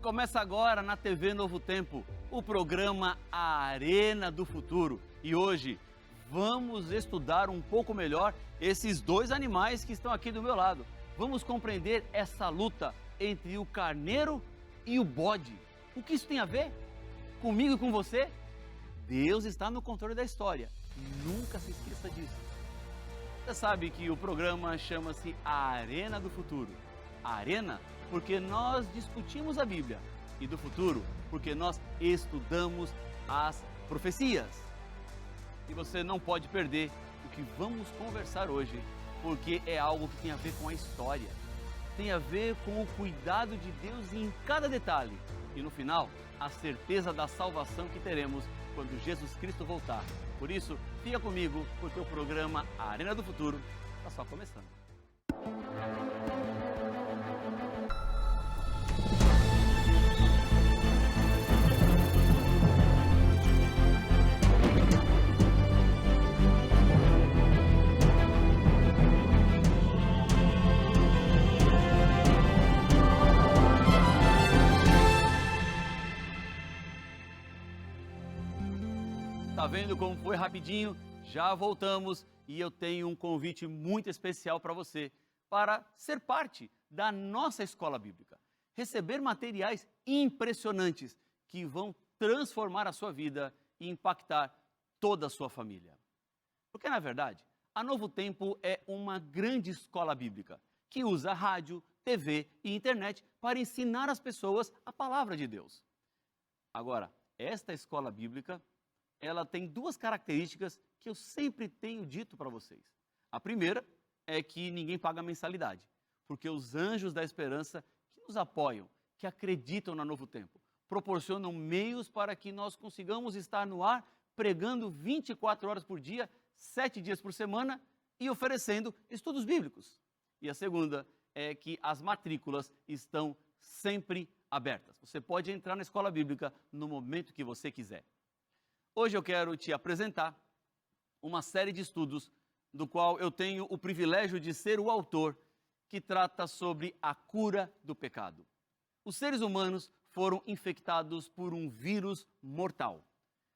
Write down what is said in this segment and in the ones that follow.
Começa agora na TV Novo Tempo, o programa Arena do Futuro. E hoje vamos estudar um pouco melhor esses dois animais que estão aqui do meu lado. Vamos compreender essa luta entre o carneiro e o bode. O que isso tem a ver? Comigo e com você? Deus está no controle da história. Nunca se esqueça disso. Você sabe que o programa chama-se Arena do Futuro. A Arena porque nós discutimos a Bíblia, e do futuro porque nós estudamos as profecias. E você não pode perder o que vamos conversar hoje, porque é algo que tem a ver com a história, tem a ver com o cuidado de Deus em cada detalhe e no final, a certeza da salvação que teremos quando Jesus Cristo voltar. Por isso, fica comigo, porque o programa Arena do Futuro está só começando. Tá vendo como foi rapidinho? Já voltamos e eu tenho um convite muito especial para você, para ser parte da nossa escola bíblica. Receber materiais impressionantes que vão transformar a sua vida e impactar toda a sua família. Porque, na verdade, a Novo Tempo é uma grande escola bíblica que usa rádio, TV e internet para ensinar as pessoas a palavra de Deus. Agora, esta escola bíblica ela tem duas características que eu sempre tenho dito para vocês. A primeira é que ninguém paga mensalidade, porque os anjos da esperança que nos apoiam, que acreditam na Novo Tempo, proporcionam meios para que nós consigamos estar no ar pregando 24 horas por dia, 7 dias por semana e oferecendo estudos bíblicos. E a segunda é que as matrículas estão sempre abertas. Você pode entrar na escola bíblica no momento que você quiser. Hoje eu quero te apresentar uma série de estudos do qual eu tenho o privilégio de ser o autor, que trata sobre a cura do pecado. Os seres humanos foram infectados por um vírus mortal.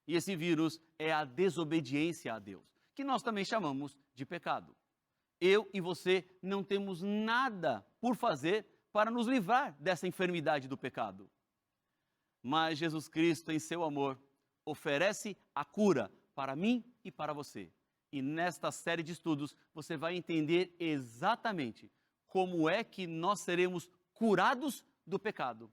E esse vírus é a desobediência a Deus, que nós também chamamos de pecado. Eu e você não temos nada por fazer para nos livrar dessa enfermidade do pecado. Mas Jesus Cristo, em seu amor, oferece a cura para mim e para você. E nesta série de estudos você vai entender exatamente como é que nós seremos curados do pecado.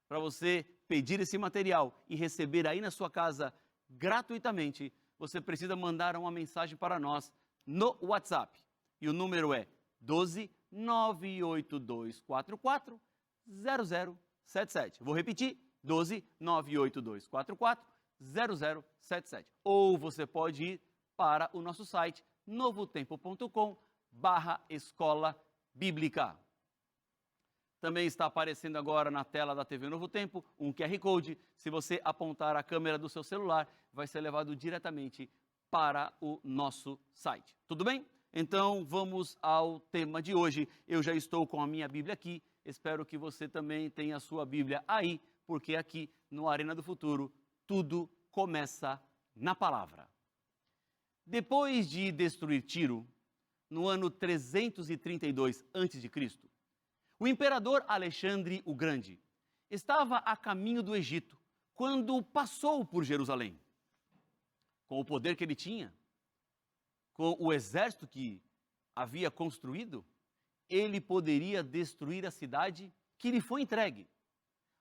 Para você pedir esse material e receber aí na sua casa gratuitamente, você precisa mandar uma mensagem para nós no WhatsApp. E o número é 12 98244 0077. Vou repetir, 12 98244 0077. Ou você pode ir para o nosso site novotempo.com/escola bíblica. Também está aparecendo agora na tela da TV Novo Tempo um QR Code. Se você apontar a câmera do seu celular, vai ser levado diretamente para o nosso site. Tudo bem? Então vamos ao tema de hoje. Eu já estou com a minha Bíblia aqui. Espero que você também tenha a sua Bíblia aí, porque aqui no Arena do Futuro tudo começa na palavra. Depois de destruir Tiro, no ano 332 a.C., o imperador Alexandre o Grande estava a caminho do Egito quando passou por Jerusalém. Com o poder que ele tinha, com o exército que havia construído, ele poderia destruir a cidade que lhe foi entregue.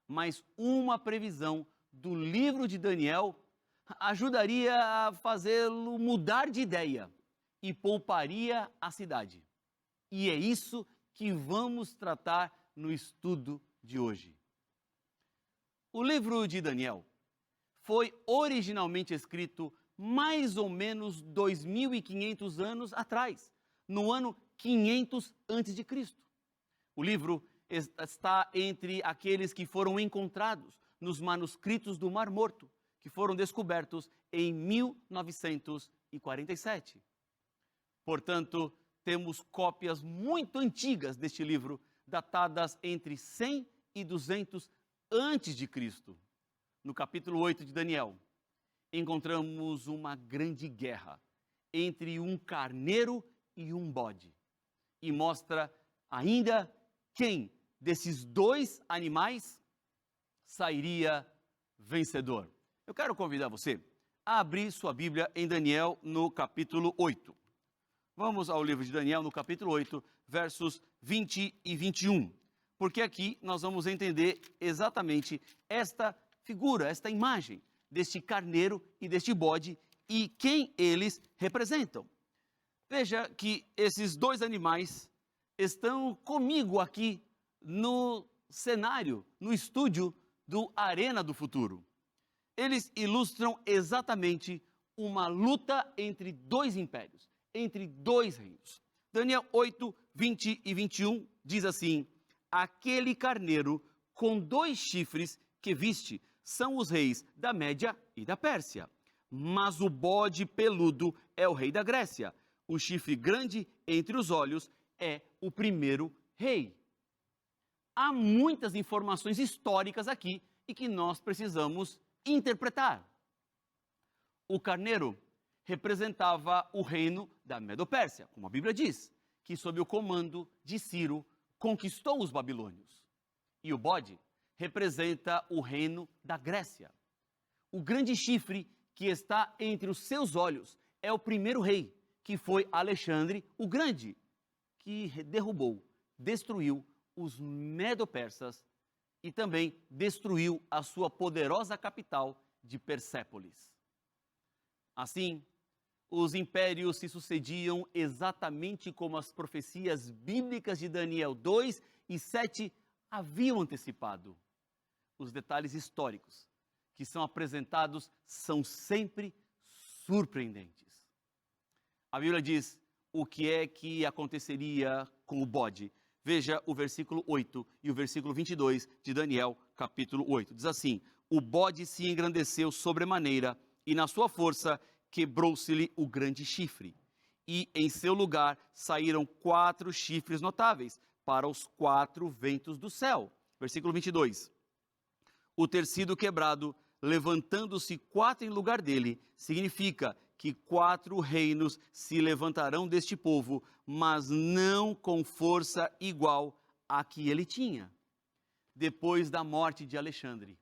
Mas uma previsão do livro de Daniel ajudaria a fazê-lo mudar de ideia e pouparia a cidade. E é isso que vamos tratar no estudo de hoje. O livro de Daniel foi originalmente escrito mais ou menos 2.500 anos atrás, no ano 500 a.C. O livro está entre aqueles que foram encontrados nos manuscritos do Mar Morto, que foram descobertos em 1947. Portanto, temos cópias muito antigas deste livro, datadas entre 100 e 200 antes de Cristo, no capítulo 8 de Daniel, encontramos uma grande guerra entre um carneiro e um bode. E mostra ainda quem desses dois animais sairia vencedor. Eu quero convidar você a abrir sua Bíblia em Daniel no capítulo 8. Vamos ao livro de Daniel no capítulo 8, versos 20 e 21. Porque aqui nós vamos entender exatamente esta figura, esta imagem deste carneiro e deste bode e quem eles representam. Veja que esses dois animais estão comigo aqui no cenário, no estúdio do Arena do Futuro. Eles ilustram exatamente uma luta entre dois impérios, entre dois reinos. Daniel 8, 20 e 21 diz assim: aquele carneiro com 2 chifres que viste são os reis da Média e da Pérsia. Mas o bode peludo é o rei da Grécia. O chifre grande entre os olhos é o primeiro rei. Há muitas informações históricas aqui e que nós precisamos interpretar. O carneiro representava o reino da Medo-Pérsia, como a Bíblia diz, que sob o comando de Ciro conquistou os babilônios. E o bode representa o reino da Grécia. O grande chifre que está entre os seus olhos é o primeiro rei, que foi Alexandre o Grande, que derrubou, destruiu os Medo-Persas e também destruiu a sua poderosa capital de Persépolis. Assim, os impérios se sucediam exatamente como as profecias bíblicas de Daniel 2 e 7 haviam antecipado. Os detalhes históricos que são apresentados são sempre surpreendentes. A Bíblia diz o que é que aconteceria com o bode. Veja o versículo 8 e o versículo 22 de Daniel, capítulo 8. Diz assim: o bode se engrandeceu sobremaneira e na sua força quebrou-se-lhe o grande chifre. E em seu lugar saíram 4 chifres notáveis para os 4 ventos do céu. Versículo 22. O ter sido quebrado, levantando-se 4 em lugar dele, significa que 4 reinos se levantarão deste povo, mas não com força igual à que ele tinha. Depois da morte de Alexandre,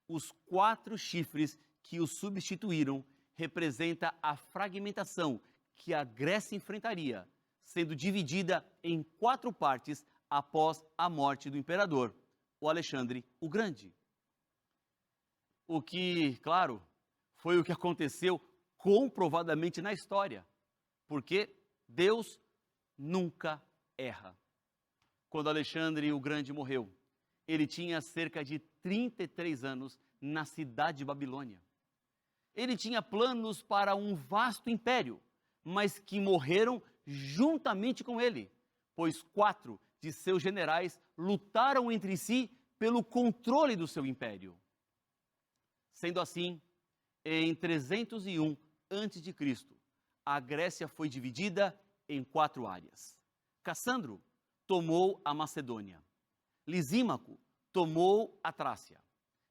os 4 chifres que o substituíram representa a fragmentação que a Grécia enfrentaria, sendo dividida em 4 partes após a morte do imperador, o Alexandre o Grande. O que, claro, foi o que aconteceu comprovadamente na história, porque Deus nunca erra. Quando Alexandre o Grande morreu, ele tinha cerca de 33 anos na cidade de Babilônia. Ele tinha planos para um vasto império, mas que morreram juntamente com ele, pois 4 de seus generais lutaram entre si pelo controle do seu império. Sendo assim, em 301 a.C., a Grécia foi dividida em 4 áreas. Cassandro tomou a Macedônia. Lisímaco tomou a Trácia.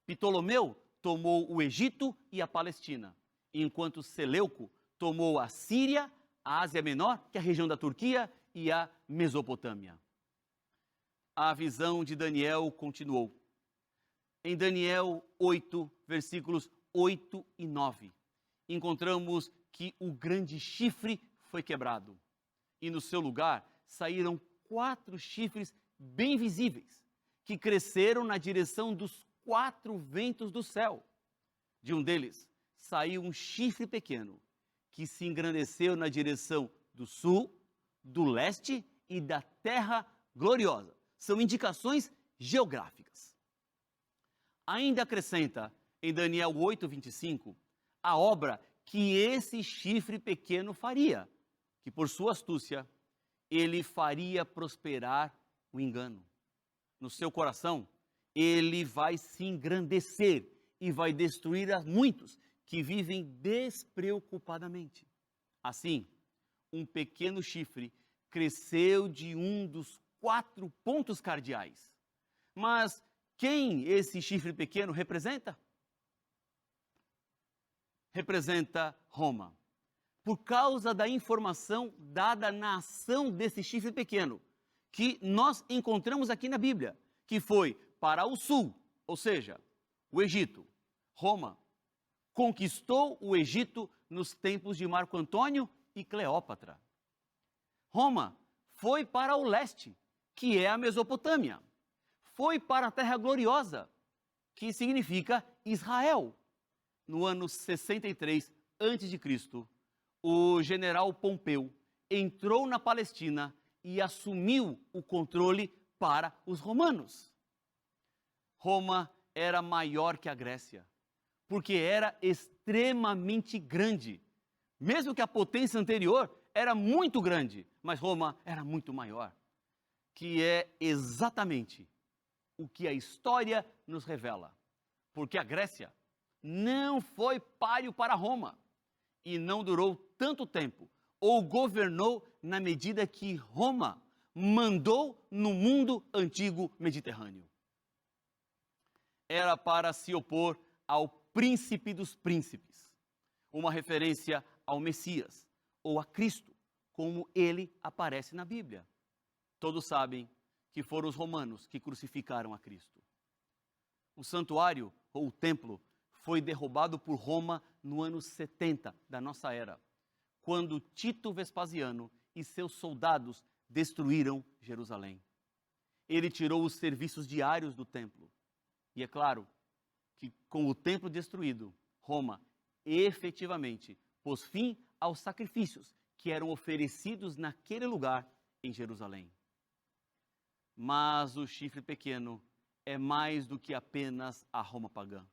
Ptolomeu tomou o Egito e a Palestina, enquanto Seleuco tomou a Síria, a Ásia Menor, que é a região da Turquia, e a Mesopotâmia. A visão de Daniel continuou. Em Daniel 8, versículos 8 e 9, encontramos que o grande chifre foi quebrado, e no seu lugar saíram 4 chifres bem visíveis, que cresceram na direção dos 4 ventos do céu. De um deles saiu um chifre pequeno, que se engrandeceu na direção do sul, do leste e da terra gloriosa. São indicações geográficas. Ainda acrescenta em Daniel 8, 25, a obra que esse chifre pequeno faria, que por sua astúcia, ele faria prosperar o engano. No seu coração, ele vai se engrandecer e vai destruir a muitos que vivem despreocupadamente. Assim, um pequeno chifre cresceu de um dos 4 pontos cardeais. Mas Quem esse chifre pequeno representa? Representa Roma. Por causa da informação dada na ação desse chifre pequeno, que nós encontramos aqui na Bíblia, que foi para o sul, ou seja, o Egito. Roma conquistou o Egito nos tempos de Marco Antônio e Cleópatra. Roma foi para o leste, que é a Mesopotâmia. Foi para a Terra Gloriosa, que significa Israel. No ano 63 a.C., o general Pompeu entrou na Palestina e assumiu o controle para os romanos. Roma era maior que a Grécia, porque era extremamente grande. Mesmo que a potência anterior era muito grande, mas Roma era muito maior, que é exatamente o que a história nos revela. Porque a Grécia não foi páreo para Roma e não durou tanto tempo, ou governou na medida que Roma mandou no mundo antigo mediterrâneo. Era para se opor ao príncipe dos príncipes, uma referência ao Messias, ou a Cristo, como ele aparece na Bíblia. Todos sabem que foram os romanos que crucificaram a Cristo. O santuário, ou o templo, foi derrubado por Roma no ano 70 da nossa era, quando Tito Vespasiano e seus soldados destruíram Jerusalém. Ele tirou os serviços diários do templo. E é claro que, com o templo destruído, Roma efetivamente pôs fim aos sacrifícios que eram oferecidos naquele lugar em Jerusalém. Mas o chifre pequeno é mais do que apenas a Roma pagã.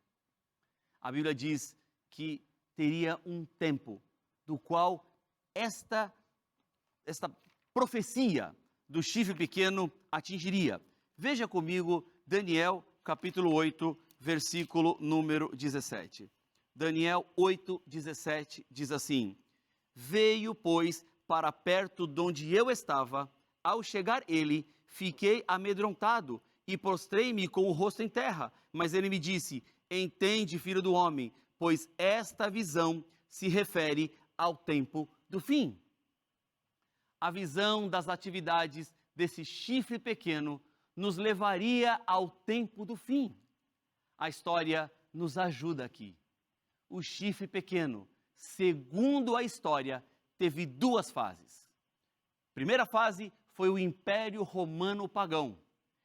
A Bíblia diz que teria um tempo do qual esta profecia do chifre pequeno atingiria. Veja comigo Daniel capítulo 8, versículo número 17. Daniel 8, 17 diz assim: Veio, pois, para perto de onde eu estava. Ao chegar ele, fiquei amedrontado e prostrei-me com o rosto em terra. Mas ele me disse: Entende, filho do homem, pois esta visão se refere ao tempo do fim. A visão das atividades desse chifre pequeno nos levaria ao tempo do fim. A história nos ajuda aqui. O chifre pequeno, segundo a história, teve duas fases. A primeira fase foi o Império Romano Pagão.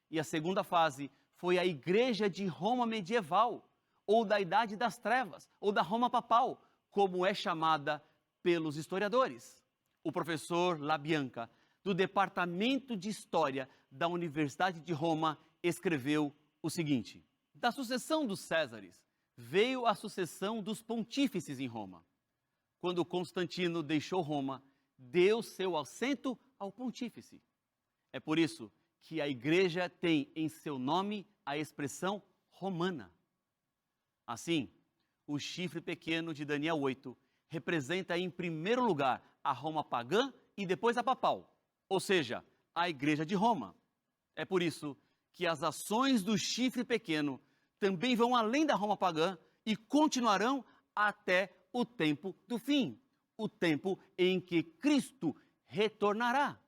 E a segunda fase foi a Igreja de Roma medieval, ou da Idade das Trevas, ou da Roma Papal, como é chamada pelos historiadores. O professor Labianca, do Departamento de História da Universidade de Roma, escreveu o seguinte: da sucessão dos Césares, veio a sucessão dos pontífices em Roma. Quando Constantino deixou Roma, deu seu assento ao pontífice. É por isso que a igreja tem em seu nome a expressão romana. Assim, o chifre pequeno de Daniel 8 representa em primeiro lugar a Roma pagã e depois a papal, ou seja, a igreja de Roma. É por isso que as ações do chifre pequeno também vão além da Roma pagã e continuarão até o tempo do fim, o tempo em que Cristo retornará.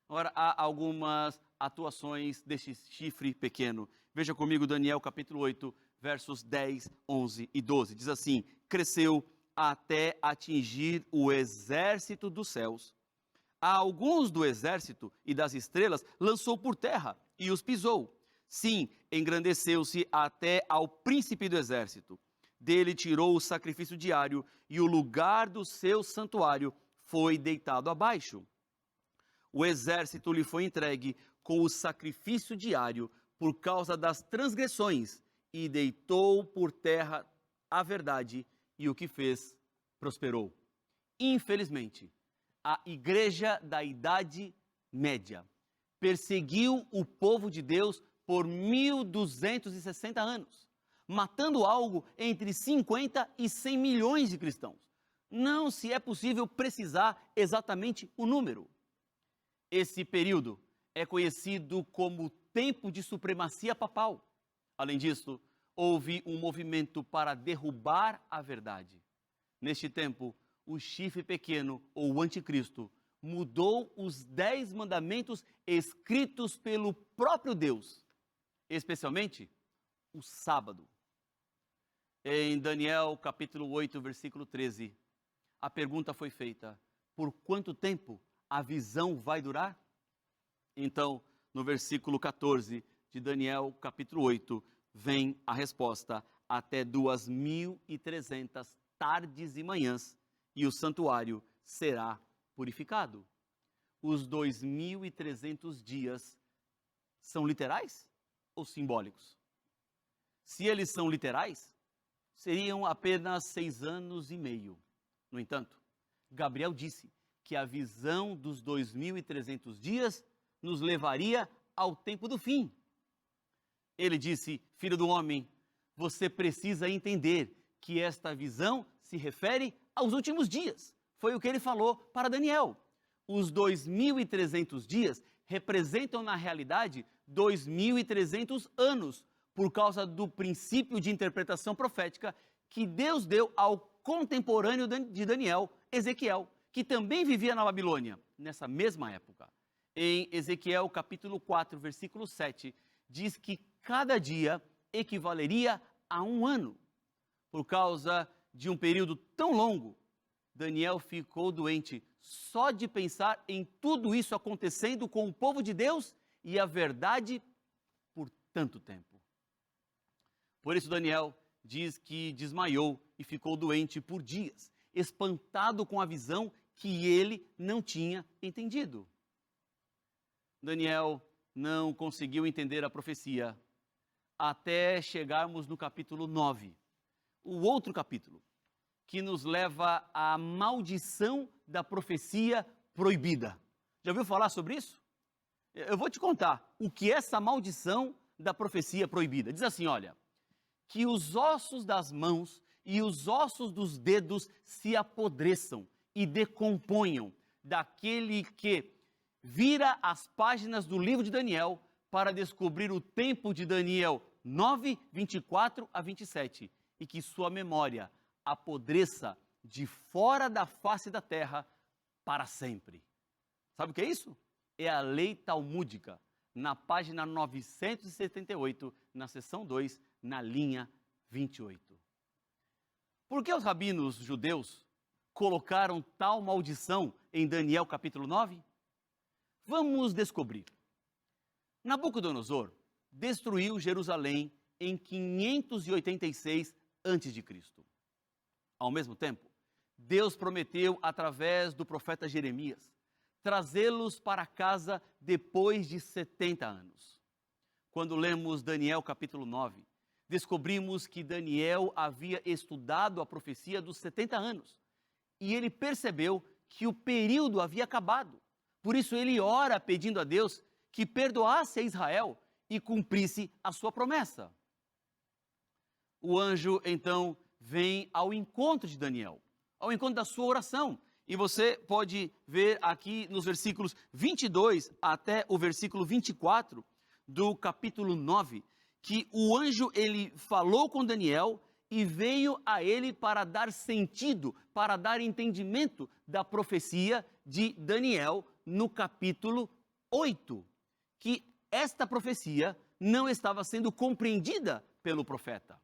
Ora, há algumas atuações deste chifre pequeno. Veja comigo Daniel capítulo 8, versos 10, 11 e 12. Diz assim: cresceu até atingir o exército dos céus. A alguns do exército e das estrelas lançou por terra e os pisou. Sim, engrandeceu-se até ao príncipe do exército. Dele tirou o sacrifício diário e o lugar do seu santuário foi deitado abaixo. O exército lhe foi entregue com o sacrifício diário por causa das transgressões e deitou por terra a verdade, e o que fez prosperou. Infelizmente, a igreja da Idade Média perseguiu o povo de Deus por 1260 anos, matando algo entre 50 e 100 milhões de cristãos. Não se é possível precisar exatamente o número. Esse período é conhecido como tempo de supremacia papal. Além disso, houve um movimento para derrubar a verdade. Neste tempo, o chifre pequeno, ou o anticristo, mudou os 10 mandamentos escritos pelo próprio Deus, especialmente o sábado. Em Daniel capítulo 8, versículo 13, a pergunta foi feita: por quanto tempo a visão vai durar? Então, no versículo 14 de Daniel capítulo 8, vem a resposta: até 2.300 tardes e manhãs, e o santuário será purificado. Os 2.300 dias são literais ou simbólicos? Se eles são literais, seriam apenas 6 anos e meio. No entanto, Gabriel disse que a visão dos 2.300 dias nos levaria ao tempo do fim. Ele disse: filho do homem, você precisa entender que esta visão se refere aos últimos dias. Foi o que ele falou para Daniel. Os 2.300 dias representam, na realidade, 2.300 anos, por causa do princípio de interpretação profética que Deus deu ao contemporâneo de Daniel, Ezequiel, que também vivia na Babilônia, nessa mesma época. Em Ezequiel capítulo 4, versículo 7, diz que cada dia equivaleria a 1 ano. Por causa de um período tão longo, Daniel ficou doente só de pensar em tudo isso acontecendo com o povo de Deus e a verdade por tanto tempo. Por isso Daniel diz que desmaiou e ficou doente por dias, espantado com a visão que ele não tinha entendido. Daniel não conseguiu entender a profecia até chegarmos no capítulo 9, o outro capítulo, que nos leva à maldição da profecia proibida. Já ouviu falar sobre isso? Eu vou te contar o que é essa maldição da profecia proibida. Diz assim, olha: que os ossos das mãos e os ossos dos dedos se apodreçam e decomponham daquele que vira as páginas do livro de Daniel para descobrir o tempo de Daniel 9, 24 a 27, e que sua memória apodreça de fora da face da terra para sempre. Sabe o que é isso? É a lei talmúdica, na página 978, na seção 2, na linha 28. Por que os rabinos judeus colocaram tal maldição em Daniel capítulo 9? Vamos descobrir. Nabucodonosor destruiu Jerusalém em 586 a.C. Ao mesmo tempo, Deus prometeu, através do profeta Jeremias, trazê-los para casa depois de 70 anos. Quando lemos Daniel capítulo 9, descobrimos que Daniel havia estudado a profecia dos 70 anos e ele percebeu que o período havia acabado. Por isso ele ora pedindo a Deus que perdoasse a Israel e cumprisse a sua promessa. O anjo então vem ao encontro de Daniel, ao encontro da sua oração. E você pode ver aqui nos versículos 22 até o versículo 24 do capítulo 9, que o anjo ele falou com Daniel e veio a ele para dar sentido, para dar entendimento da profecia de Daniel no capítulo 8, que esta profecia não estava sendo compreendida pelo profeta.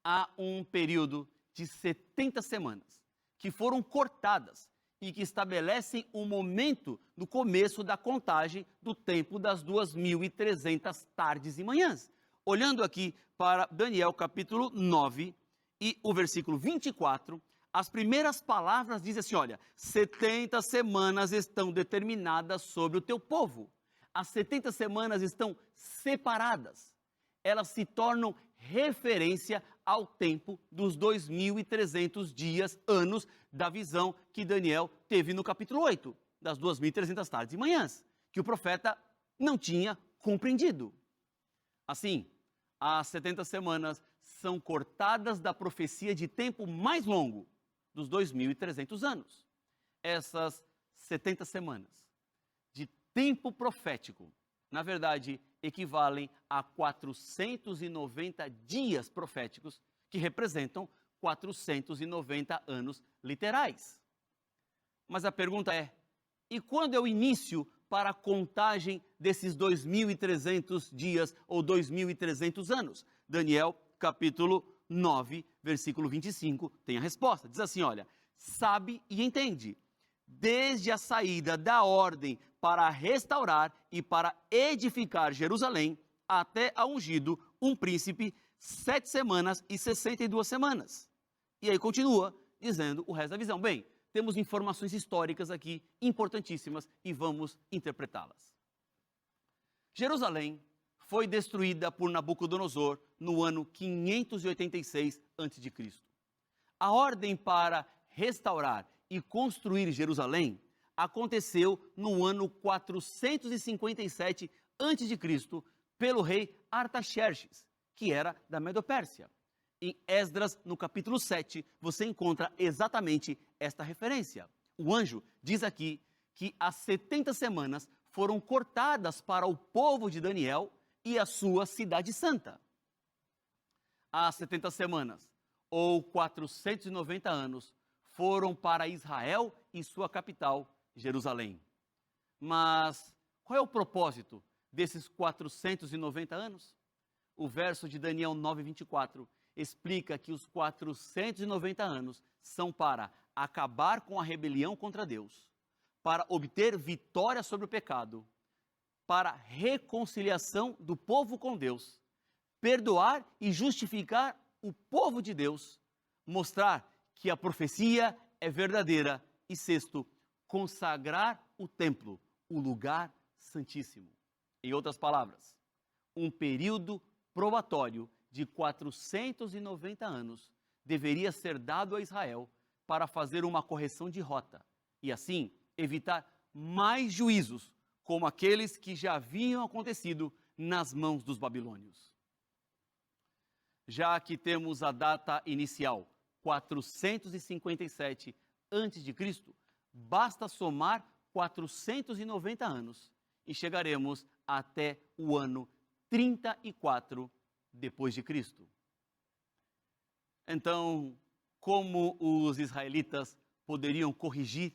Há um período de 70 semanas que foram cortadas e que estabelecem o momento do começo da contagem do tempo das 2.300 tardes e manhãs. Olhando aqui para Daniel capítulo 9 e o versículo 24, as primeiras palavras dizem assim, olha: 70 semanas estão determinadas sobre o teu povo. As 70 semanas estão separadas. Elas se tornam referência ao tempo dos 2.300 dias, anos, da visão que Daniel teve no capítulo 8, das 2.300 tardes e manhãs, que o profeta não tinha compreendido. Assim, as 70 semanas são cortadas da profecia de tempo mais longo, dos 2.300 anos. Essas 70 semanas de tempo profético, na verdade, equivalem a 490 dias proféticos, que representam 490 anos literais. Mas a pergunta é, e quando é o início para a contagem desses 2.300 dias ou 2.300 anos? Daniel, capítulo 9, versículo 25, tem a resposta. Diz assim, olha, sabe e entende, desde a saída da ordem para restaurar e para edificar Jerusalém, até a ungido um príncipe, 7 semanas e 62 semanas. E aí continua dizendo o resto da visão. Bem, temos informações históricas aqui importantíssimas e vamos interpretá-las. Jerusalém foi destruída por Nabucodonosor no ano 586 a.C. A ordem para restaurar e construir Jerusalém aconteceu no ano 457 a.C. pelo rei Artaxerxes, que era da Medopérsia. Em Esdras, no capítulo 7, você encontra exatamente esta referência. O anjo diz aqui que as 70 semanas foram cortadas para o povo de Daniel e a sua cidade santa. As 70 semanas, ou 490 anos, foram para Israel e sua capital, Jerusalém. Mas qual é o propósito desses 490 anos? O verso de Daniel 9:24 explica que os 490 anos são para acabar com a rebelião contra Deus, para obter vitória sobre o pecado, para reconciliação do povo com Deus, perdoar e justificar o povo de Deus, mostrar que a profecia é verdadeira e, sexto, consagrar o templo, o lugar santíssimo. Em outras palavras, um período probatório de 490 anos deveria ser dado a Israel para fazer uma correção de rota e, assim, evitar mais juízos como aqueles que já haviam acontecido nas mãos dos babilônios. Já que temos a data inicial, 457 a.C., basta somar 490 anos e chegaremos até o ano 34 depois de Cristo. Então, como os israelitas poderiam corrigir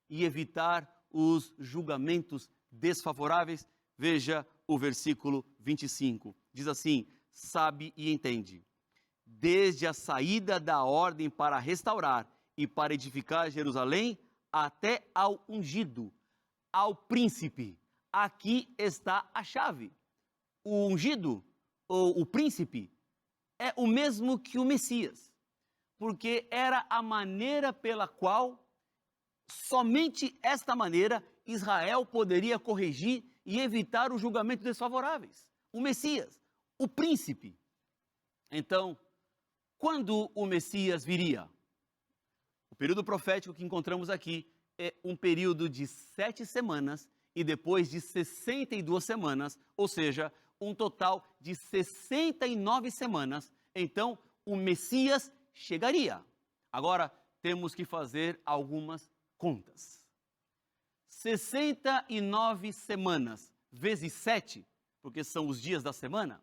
e evitar os julgamentos desfavoráveis? Veja o versículo 25. Diz assim: sabe e entende. Desde a saída da ordem para restaurar e para edificar Jerusalém, até ao ungido, ao príncipe. Aqui está a chave. O ungido, ou o príncipe, é o mesmo que o Messias, porque era a maneira pela qual, somente esta maneira, Israel poderia corrigir e evitar os julgamentos desfavoráveis. O Messias, o príncipe. Então, quando o Messias viria? O período profético que encontramos aqui é um período de 7 semanas e depois de 62 semanas, ou seja, um total de 69 semanas. Então, o Messias chegaria. Agora, temos que fazer algumas contas. 69 semanas vezes 7, porque são os dias da semana,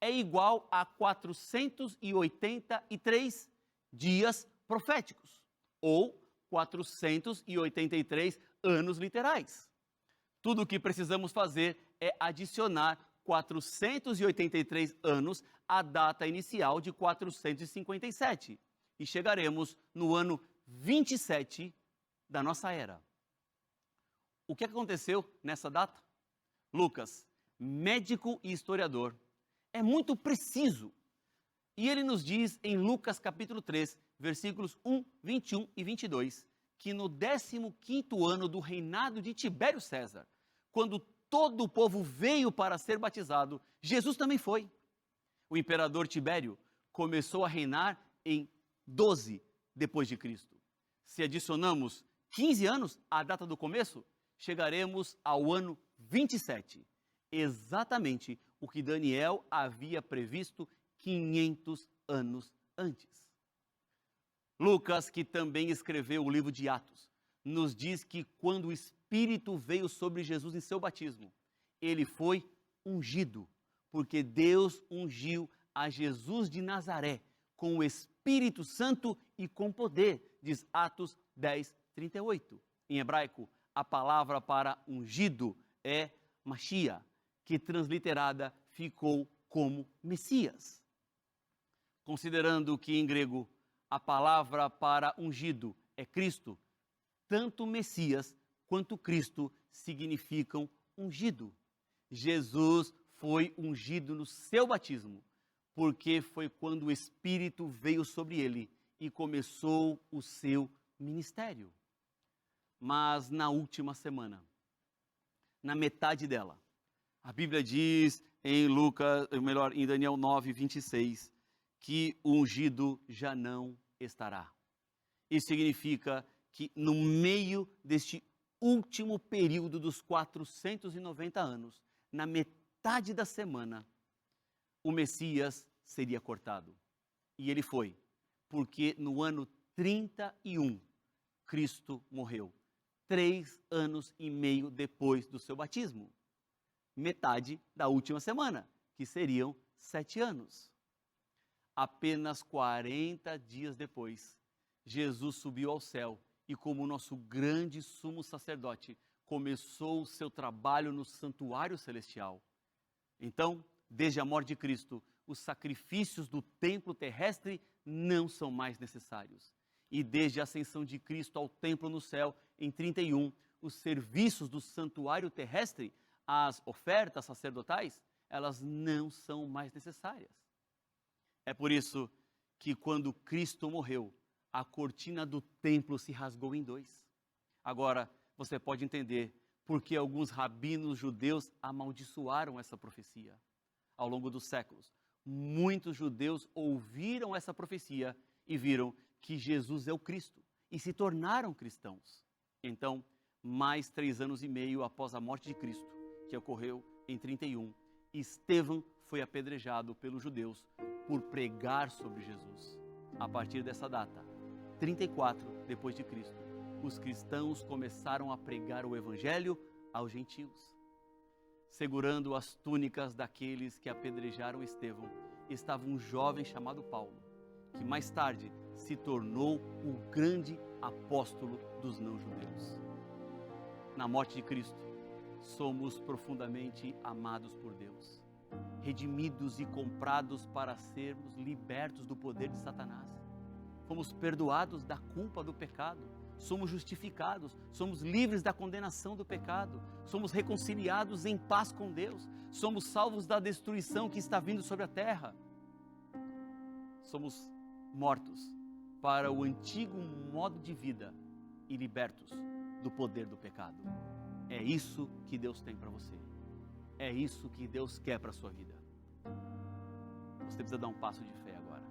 é igual a 483 dias proféticos, ou 483 anos literais. Tudo o que precisamos fazer é adicionar 483 anos à data inicial de 457, e chegaremos no ano 27 da nossa era. O que aconteceu nessa data? Lucas, médico e historiador, é muito preciso. E ele nos diz em Lucas capítulo 3, versículos 1, 21 e 22, que no 15º ano do reinado de Tibério César, quando todo o povo veio para ser batizado, Jesus também foi. O imperador Tibério começou a reinar em 12 depois de Cristo. Se adicionamos 15 anos à data do começo, chegaremos ao ano 27, exatamente o que Daniel havia previsto 500 anos antes. Lucas, que também escreveu o livro de Atos, nos diz que quando o Espírito veio sobre Jesus em seu batismo, ele foi ungido, porque Deus ungiu a Jesus de Nazaré com o Espírito Santo e com poder, diz Atos 10, 38. Em hebraico, a palavra para ungido é Mashiach, que transliterada ficou como Messias. Considerando que em grego a palavra para ungido é Cristo, tanto Messias quanto Cristo significam ungido. Jesus foi ungido no seu batismo, porque foi quando o Espírito veio sobre ele e começou o seu ministério. Mas na última semana, na metade dela, a Bíblia diz em Daniel 9, 26, que o ungido já não estará. Isso significa que no meio deste último período dos 490 anos, na metade da semana, o Messias seria cortado. E ele foi, porque no ano 31, Cristo morreu, 3 anos e meio depois do seu batismo. Metade da última semana, que seriam 7 anos. Apenas 40 dias depois, Jesus subiu ao céu e, como nosso grande sumo sacerdote, começou o seu trabalho no santuário celestial. Então, desde a morte de Cristo, os sacrifícios do templo terrestre não são mais necessários. E desde a ascensão de Cristo ao templo no céu, em 31, os serviços do santuário terrestre, as ofertas sacerdotais, elas não são mais necessárias. É por isso que quando Cristo morreu, a cortina do templo se rasgou em 2. Agora, você pode entender por que alguns rabinos judeus amaldiçoaram essa profecia. Ao longo dos séculos, muitos judeus ouviram essa profecia e viram que Jesus é o Cristo e se tornaram cristãos. Então, mais 3 anos e meio após a morte de Cristo, que ocorreu em 31, Estevão foi apedrejado pelos judeus por pregar sobre Jesus. A partir dessa data, 34 depois de Cristo, os cristãos começaram a pregar o evangelho aos gentios. Segurando as túnicas daqueles que apedrejaram Estevão, estava um jovem chamado Paulo, que mais tarde se tornou o grande apóstolo dos não-judeus. Na morte de Cristo, somos profundamente amados por Deus, redimidos e comprados para sermos libertos do poder de Satanás. Fomos perdoados da culpa do pecado, somos justificados, somos livres da condenação do pecado, somos reconciliados em paz com Deus, somos salvos da destruição que está vindo sobre a terra. Somos mortos para o antigo modo de vida e libertos do poder do pecado. É isso que Deus tem para você. É isso que Deus quer para a sua vida. Você precisa dar um passo de fé agora.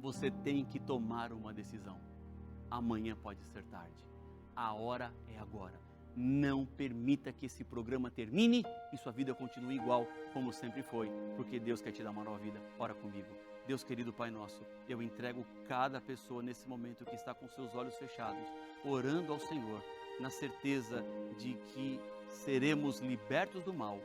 Você tem que tomar uma decisão. Amanhã pode ser tarde. A hora é agora. Não permita que esse programa termine e sua vida continue igual como sempre foi, porque Deus quer te dar uma nova vida. Ora comigo. Deus querido Pai nosso, eu entrego cada pessoa nesse momento que está com seus olhos fechados, orando ao Senhor, na certeza de que seremos libertos do mal,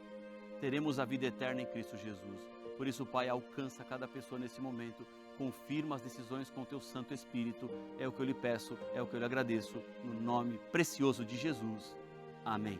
teremos a vida eterna em Cristo Jesus. Por isso, Pai, alcança cada pessoa nesse momento, confirma as decisões com o Teu Santo Espírito, é o que eu lhe peço, é o que eu lhe agradeço, no nome precioso de Jesus. Amém.